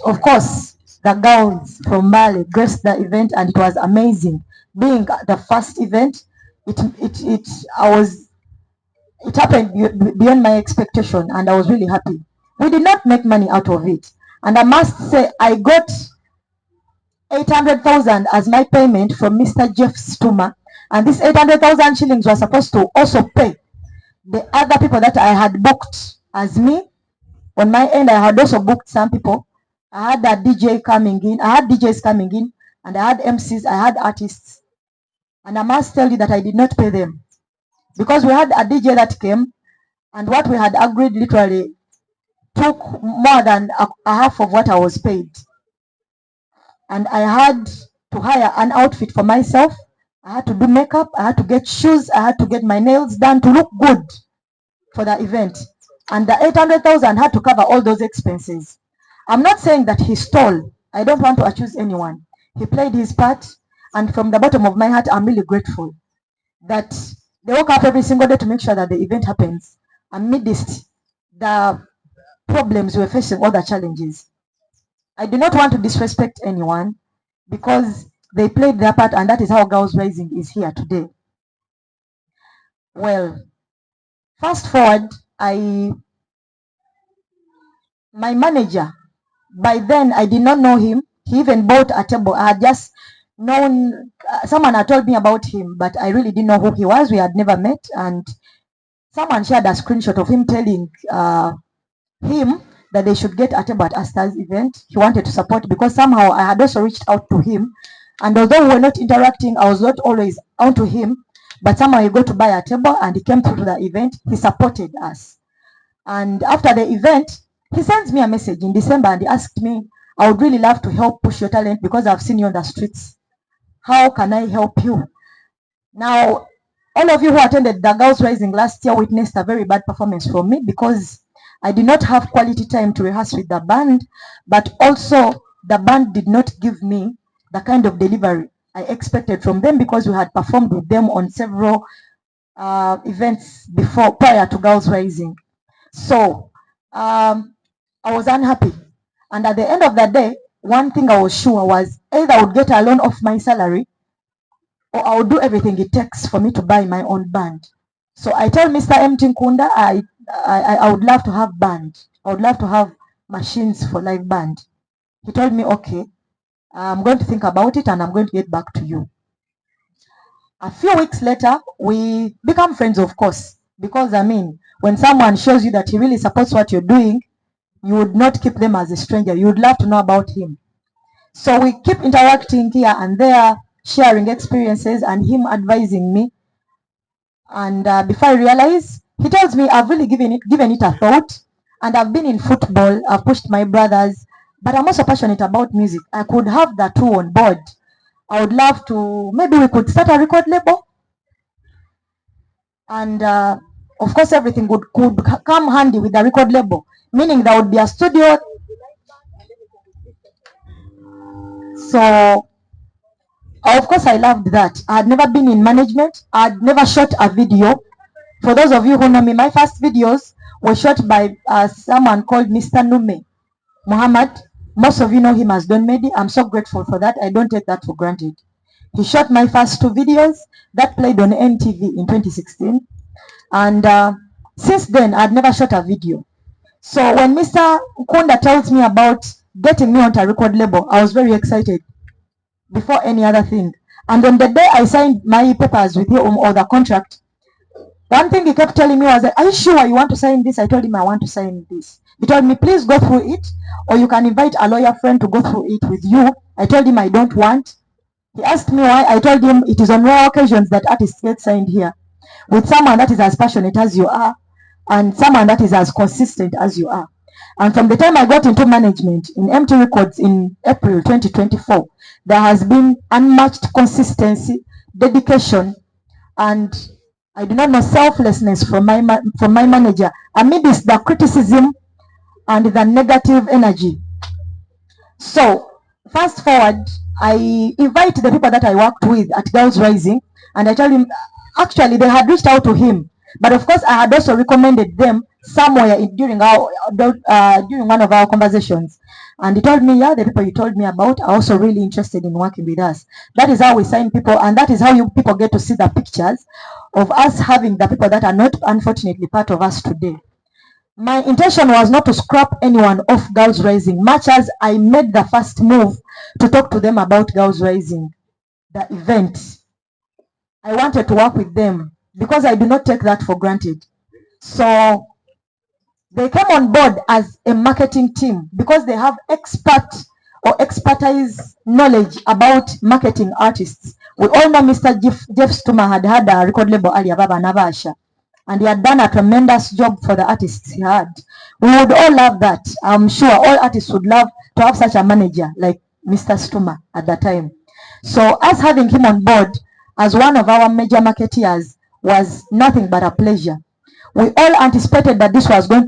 Of course, the girls from Bali graced the event, and it was amazing. Being the first event, it happened beyond my expectation, and I was really happy. We did not make money out of it, and I must say I got 800,000 as my payment from Mr. Jeff Stuma, and this 800,000 shillings was supposed to also pay the other people that I had booked as me. On my end, I had also booked some people. I had a DJ coming in. I had DJs coming in, and I had MCs. I had artists, and I must tell you that I did not pay them because we had a DJ that came, and what we had agreed literally took more than a half of what I was paid. And I had to hire an outfit for myself. I had to do makeup. I had to get shoes. I had to get my nails done to look good for the event. And the 800,000 had to cover all those expenses. I'm not saying that he stole. I don't want to accuse anyone. He played his part, and from the bottom of my heart, I'm really grateful that they woke up every single day to make sure that the event happens amidst the problems we're facing, all the challenges. I do not want to disrespect anyone because they played their part, and that is how Girls Rising is here today. Well, fast forward, my manager, by then I did not know him. He even bought a table. I had just known, someone had told me about him, but I really didn't know who he was. We had never met, and someone shared a screenshot of him telling him that they should get a table at Asta's event. He wanted to support because somehow I had also reached out to him, and although we were not interacting, I was not always on to him, but somehow he got to buy a table and he came through to the event. He supported us. And after the event, he sends me a message in December and he asked me, I would really love to help push your talent because I've seen you on the streets. How can I help you? Now, all of you who attended the Girls Rising last year witnessed a very bad performance from me because I did not have quality time to rehearse with the band, but also the band did not give me the kind of delivery I expected from them because we had performed with them on several events prior to Girls Rising. So I was unhappy, and at the end of the day, one thing I was sure was either I would get a loan off my salary or I would do everything it takes for me to buy my own band. So I told Mr. M. Tinkunda I would love to have band. I would love to have machines for live band. He told me, okay, I'm going to think about it and I'm going to get back to you. A few weeks later, we become friends, of course, because I mean, when someone shows you that he really supports what you're doing, you would not keep them as a stranger. You would love to know about him. So we keep interacting here and there, sharing experiences and him advising me. And before I realize, he tells me I've really given it a thought, and I've been in football, I've pushed my brothers, but I'm also passionate about music. I could have the two on board. I would love to, maybe we could start a record label. And of course, everything could come handy with the record label, meaning there would be a studio. So, of course, I loved that. I had never been in management. I had never shot a video. For those of you who know me, my first videos were shot by someone called Mr. Nume Muhammad. Most of you know him as Don Medi. I'm so grateful for that. I don't take that for granted. He shot my first two videos that played on NTV in 2016. And since then, I'd never shot a video. So when Mr. Kunda tells me about getting me onto a record label, I was very excited before any other thing. And on the day I signed my papers with him or the contract, one thing he kept telling me was, are you sure you want to sign this? I told him I want to sign this. He told me, please go through it, or you can invite a lawyer friend to go through it with you. I told him I don't want. He asked me why. I told him it is on rare occasions that artists get signed here with someone that is as passionate as you are and someone that is as consistent as you are. And from the time I got into management in MT Records in April 2024, there has been unmatched consistency, dedication, and I do not know, selflessness from my manager amidst the criticism and the negative energy. So fast forward, I invite the people that I worked with at Girls Rising, and I tell him, actually they had reached out to him But of course, I had also recommended them somewhere during one of our conversations. And he told me, yeah, the people you told me about are also really interested in working with us. That is how we sign people, and that is how you people get to see the pictures of us having the people that are not unfortunately part of us today. My intention was not to scrap anyone off Girls Rising, much as I made the first move to talk to them about Girls Rising, the event. I wanted to work with them because I do not take that for granted. So they came on board as a marketing team because they have expertise knowledge about marketing artists. We all know Mr. Jeff Stuma had a record label earlier, Baba Navasha, and he had done a tremendous job for the artists he had. We would all love that. I'm sure all artists would love to have such a manager like Mr. Stuma at that time. So us having him on board as one of our major marketeers was nothing but a pleasure. We all anticipated that this was going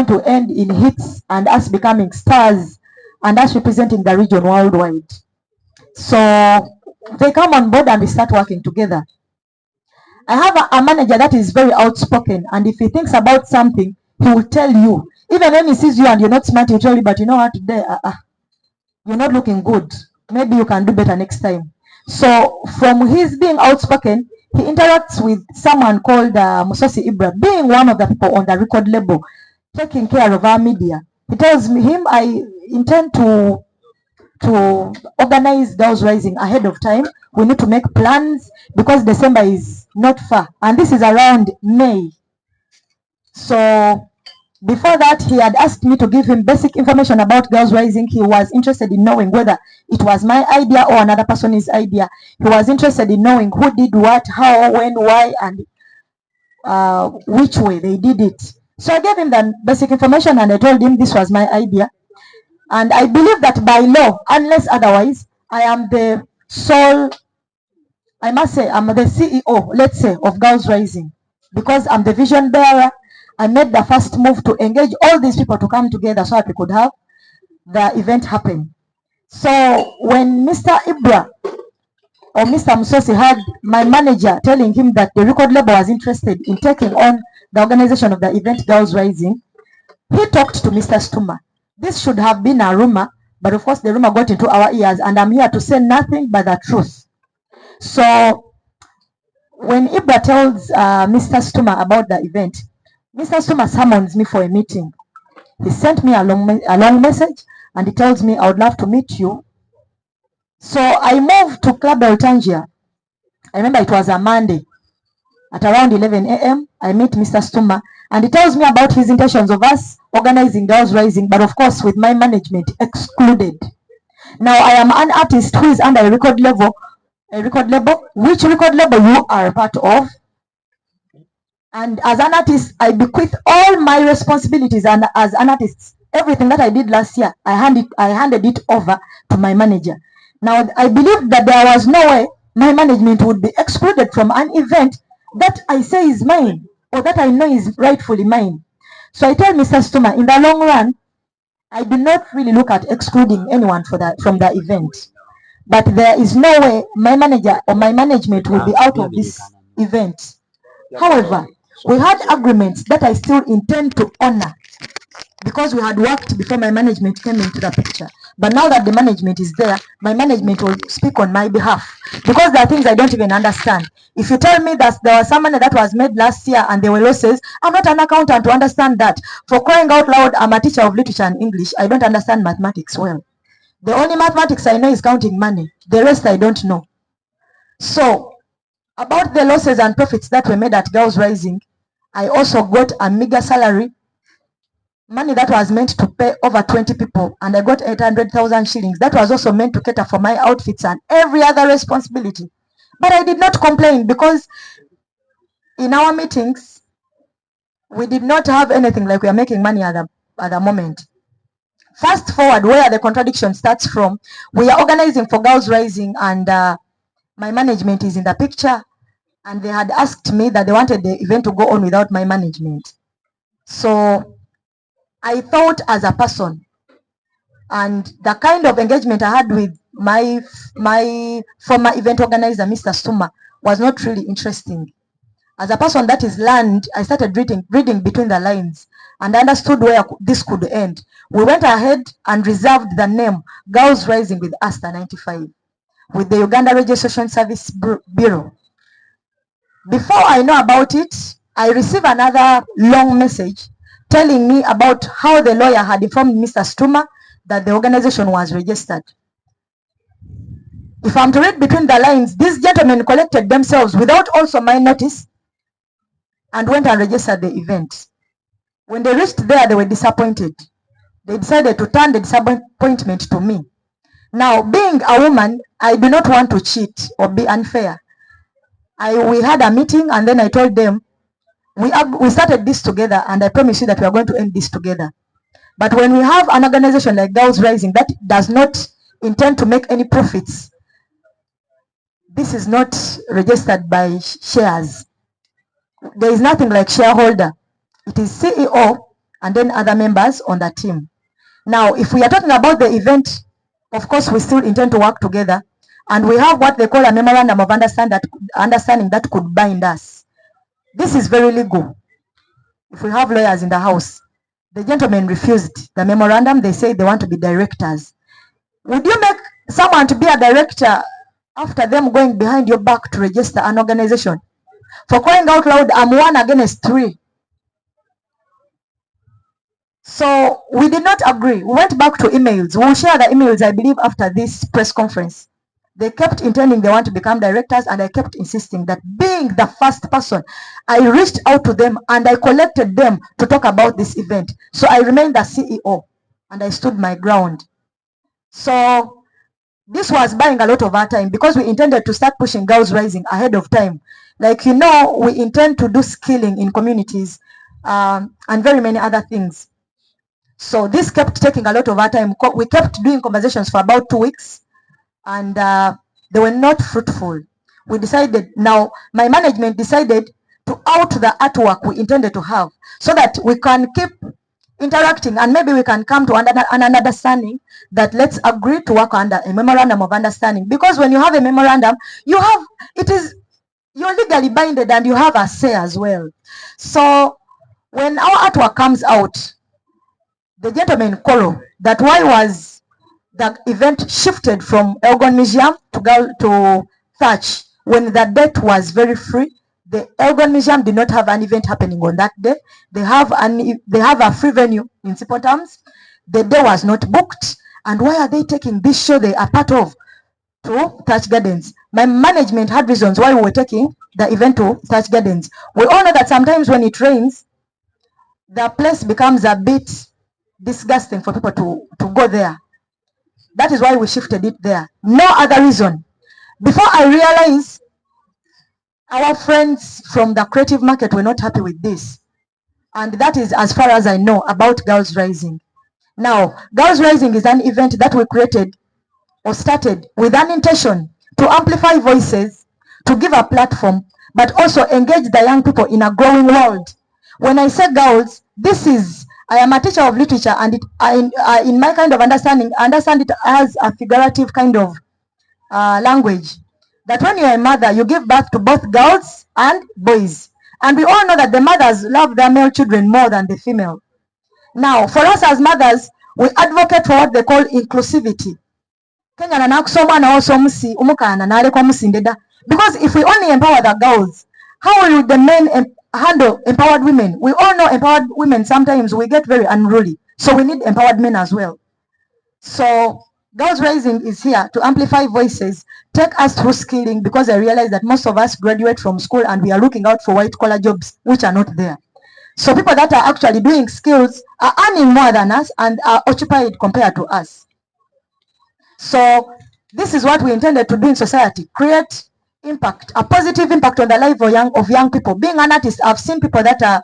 to end in hits and us becoming stars and us representing the region worldwide. So they come on board and we start working together. I have a manager that is very outspoken, and if he thinks about something, he will tell you. Even when he sees you and you're not smart, he'll tell you, but you know what, today, you're not looking good. Maybe you can do better next time. So from his being outspoken, he interacts with someone called Musosi Ibra, being one of the people on the record label, taking care of our media. He tells him, I intend to organize Girls Rising ahead of time. We need to make plans because December is not far, and this is around May. So before that, he had asked me to give him basic information about Girls Rising. He was interested in knowing whether it was my idea or another person's idea. He was interested in knowing who did what, how, when, why, and which way they did it. So I gave him the basic information and I told him this was my idea. And I believe that by law, unless otherwise, I am the sole, I must say, I'm the CEO, let's say, of Girls Rising. Because I'm the vision bearer, I made the first move to engage all these people to come together so that we could have the event happen. So when Mr. Ibra or Mr. Musosi had my manager telling him that the record label was interested in taking on the organization of the event Girls Rising, he talked to Mr. Stuma. This should have been a rumor, but of course the rumor got into our ears, and I'm here to say nothing but the truth. So when Ibra tells Mr. Stuma about the event, Mr. Stuma summons me for a meeting. He sent me a long message and he tells me I would love to meet you. So I moved to Club El Tangier. I remember it was a Monday. At around 11 a.m., I meet Mr. Stuma and he tells me about his intentions of us organizing Girls Rising, but of course with my management excluded. Now I am an artist who is under a record label. Which record label you are part of? And as an artist, I bequeath all my responsibilities, and as an artist, everything that I did last year, I handed it over to my manager. Now, I believe that there was no way my management would be excluded from an event that I say is mine, or that I know is rightfully mine. So I tell Mr. Stuma, in the long run, I do not really look at excluding anyone from the event. But there is no way my manager or my management will be out of this event. However, we had agreements that I still intend to honor because we had worked before my management came into the picture. But now that the management is there, my management will speak on my behalf because there are things I don't even understand. If you tell me that there was some money that was made last year and there were losses, I'm not an accountant to understand that. For crying out loud, I'm a teacher of literature and English. I don't understand mathematics well. The only mathematics I know is counting money. The rest I don't know. So, about the losses and profits that were made at Girls Rising, I also got a meager salary, money that was meant to pay over 20 people, and I got 800,000 shillings. That was also meant to cater for my outfits and every other responsibility. But I did not complain because in our meetings, we did not have anything like we are making money at the moment. Fast forward where the contradiction starts from, we are organizing for Girls Rising and my management is in the picture. And they had asked me that they wanted the event to go on without my management. So I thought as a person, and the kind of engagement I had with my former event organizer, Mr. Stuma, was not really interesting. As a person that is learned, I started reading between the lines and understood where this could end. We went ahead and reserved the name Girls Rising with Asta 95 with the Uganda Registration Service Bureau. Before I know about it, I received another long message telling me about how the lawyer had informed Mr. Stuma that the organization was registered. If I'm to read between the lines, these gentlemen collected themselves without also my notice and went and registered the event. When they reached there, they were disappointed. They decided to turn the disappointment to me. Now, being a woman, I do not want to cheat or be unfair. We had a meeting and then I told them, we started this together and I promise you that we are going to end this together. But when we have an organization like Girls Rising that does not intend to make any profits, this is not registered by shares. There is nothing like shareholder. It is CEO and then other members on the team. Now, if we are talking about the event, of course, we still intend to work together. And we have what they call a memorandum of understanding that could bind us. This is very legal. If we have lawyers in the house, the gentlemen refused the memorandum. They say they want to be directors. Would you make someone to be a director after them going behind your back to register an organization? For crying out loud, I'm 1 against 3. So we did not agree. We went back to emails. We'll share the emails, I believe, after this press conference. They kept intending they want to become directors, and I kept insisting that being the first person, I reached out to them and I collected them to talk about this event. So I remained the CEO and I stood my ground. So this was buying a lot of our time because we intended to start pushing Girls Rising ahead of time. Like, you know, we intend to do skilling in communities and very many other things. So this kept taking a lot of our time. We kept doing conversations for about 2 weeks and they were not fruitful. We decided, now my management decided to out the artwork we intended to have so that we can keep interacting and maybe we can come to an understanding that let's agree to work under a memorandum of understanding. Because when you have a memorandum, you're legally binded and you have a say as well. So when our artwork comes out, the gentleman quarrel that why was the event shifted from Elgon Museum to Thatch when the date was very free. The Elgon Museum did not have an event happening on that day. They have a free venue in simple terms. The day was not booked. And why are they taking this show they are part of to Thatch Gardens? My management had reasons why we were taking the event to Thatch Gardens. We all know that sometimes when it rains, the place becomes a bit disgusting for people to go there. That is why we shifted it there. No other reason. Before I realized, our friends from the creative market were not happy with this. And that is as far as I know about Girls Rising. Now, Girls Rising is an event that we created or started with an intention to amplify voices, to give a platform, but also engage the young people in a growing world. When I say girls, I am a teacher of literature, and in my kind of understanding, I understand it as a figurative kind of language. That when you're a mother, you give birth to both girls and boys. And we all know that the mothers love their male children more than the female. Now, for us as mothers, we advocate for what they call inclusivity. Because if we only empower the girls, how will the men handle empowered women? We all know empowered women, sometimes we get very unruly. So we need empowered men as well. So Girls Rising is here to amplify voices, take us through skilling, because I realize that most of us graduate from school and we are looking out for white collar jobs which are not there. So people that are actually doing skills are earning more than us and are occupied compared to us. So this is what we intended to do in society, create impact, a positive impact on the life of young people. Being an artist, I've seen people that are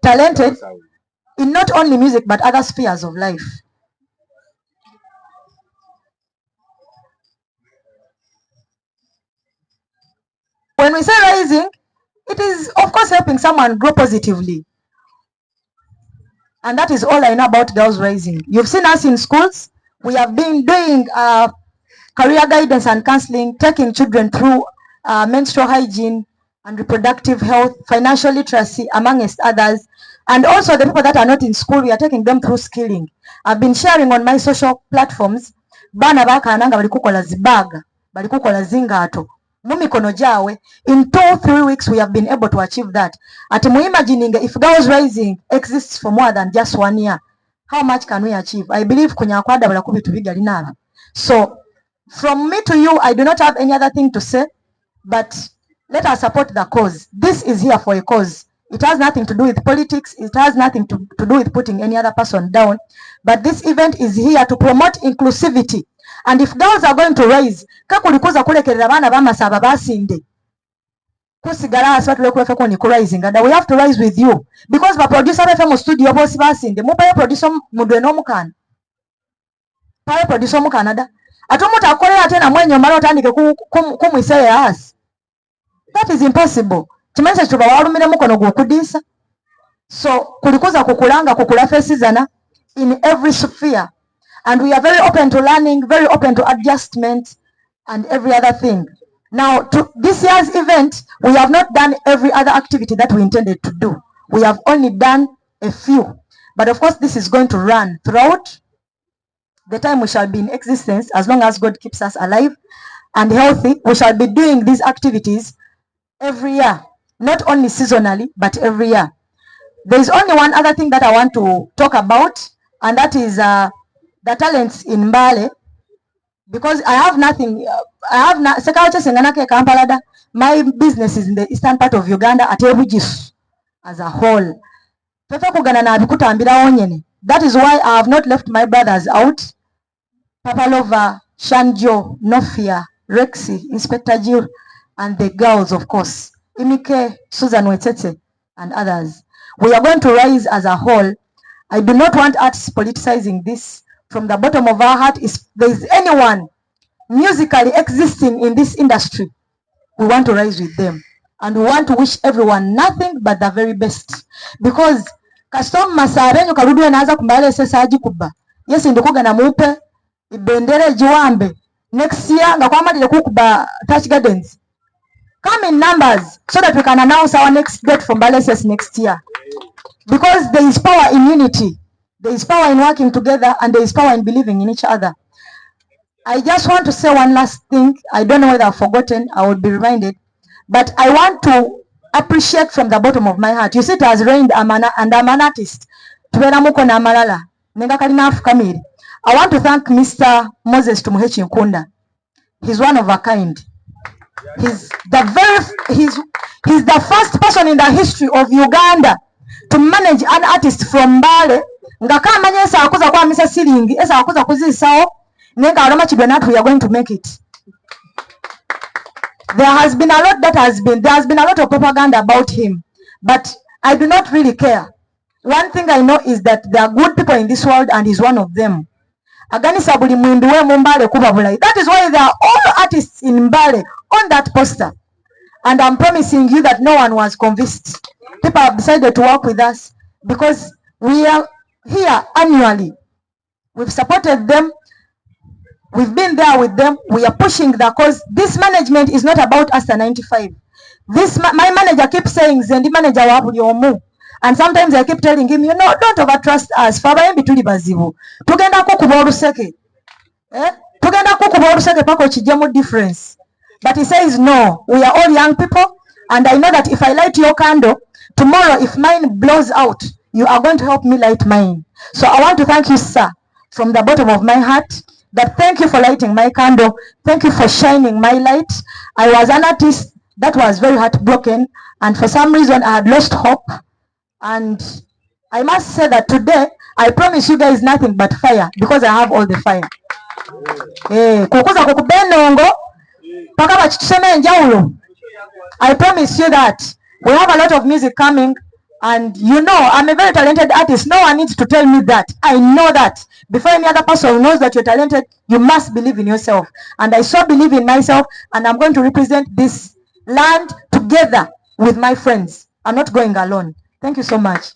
talented in not only music but other spheres of life. When we say rising, it is of course helping someone grow positively. And that is all I know about Girls Rising. You've seen us in schools. We have been doing career guidance and counseling, taking children through menstrual hygiene, and reproductive health, financial literacy, amongst others. And also the people that are not in school, we are taking them through skilling. I've been sharing on my social platforms. Bana bakananga bali kukola zibaga, bali kukola zingato. Mumikono jawe. In 2-3 weeks, we have been able to achieve that. At imagining if Girls Rising exists for more than just 1 year, how much can we achieve? I believe kunyakwada bala kubitu bigali nala. So from me to you, I do not have any other thing to say, but let us support the cause. This is here for a cause. It has nothing to do with politics. It has nothing to do with putting any other person down. But this event is here to promote inclusivity. And if girls are going to rise, kakulikuza kulekerera bana bamasaba basinde. Kusigala aswatu kwefe ko ni rising, and we have to rise with you because the producer befe mu studio bosi basinde. Mupaye producer mudwe no mukana. Paye producer mu Canada. Atomuta akolera tena mwenye mara otandike kumwiseye hasi. That is impossible. Chimense chuba walumire mukono gukudisa. So kulikuza kukulanga kukula fesizana in every sphere. And we are very open to learning, very open to adjustment and every other thing. Now, to this year's event, we have not done every other activity that we intended to do. We have only done a few. But of course, this is going to run throughout the time we shall be in existence, as long as God keeps us alive and healthy. We shall be doing these activities every year, not only seasonally, but every year. There is only one other thing that I want to talk about, and that is the talents in Mbale, because I have nothing. My business is in the eastern part of Uganda at Ebujis as a whole. That is why I have not left my brothers out. Papalova, Shanjo, Nofia, Rexy, Inspector Jill, and the girls, of course, Imike, Susan Wetete, and others. We are going to rise as a whole. I do not want artists politicizing this. From the bottom of our heart, if there is anyone musically existing in this industry, we want to rise with them. And we want to wish everyone nothing but the very best. Because custom masarenyo karudwe naza kumbale sesa aji kuba. Yes, ndukuga na mupe, ibendere jiwambe. Next year, ngakwama dile kukuba Thatch Gardens. Come in numbers so that we can announce our next date from Baleses next year. Because there is power in unity. There is power in working together, and there is power in believing in each other. I just want to say one last thing. I don't know whether I've forgotten. I will be reminded. But I want to appreciate from the bottom of my heart. You see, it has rained, and I'm an artist. I want to thank Mr. Moses Tumuhechi Nkunda. He's one of a kind. He's the first person in the history of Uganda to manage an artist from Mbale. Ngaka manye esa akuza kwa misa silingi, esa akuza kuzisao, nenga aroma chibena we are going to make it. There has been a lot of propaganda about him, but I do not really care. One thing I know is that there are good people in this world, and he's one of them. Aganisa buli mwindu we Mbale kuba bulai. That is why there are all artists in Mbale on that poster. And I'm promising you that no one was convinced. People have decided to work with us because we are here annually. We've supported them. We've been there with them. We are pushing the cause. This management is not about Asta 95. My manager keeps saying, Zendi manager wa yomu. And sometimes I keep telling him, don't overtrust us. Fabayembi tuli bazibu. Tugenda kukuba oluseke. Tugenda kukuba oluseke pako chijemu difference. But he says, no, we are all young people. And I know that if I light your candle, tomorrow if mine blows out, you are going to help me light mine. So I want to thank you, sir, from the bottom of my heart. That thank you for lighting my candle. Thank you for shining my light. I was an artist that was very heartbroken. And for some reason, I had lost hope. And I must say that today, I promise you guys nothing but fire. Because I have all the fire. I promise you that we have a lot of music coming. And I'm a very talented artist. No one needs to tell me that. I know that. Before any other person knows that you're talented, you must believe in yourself. And I so believe in myself, and I'm going to represent this land together with my friends. I'm not going alone. Thank you so much.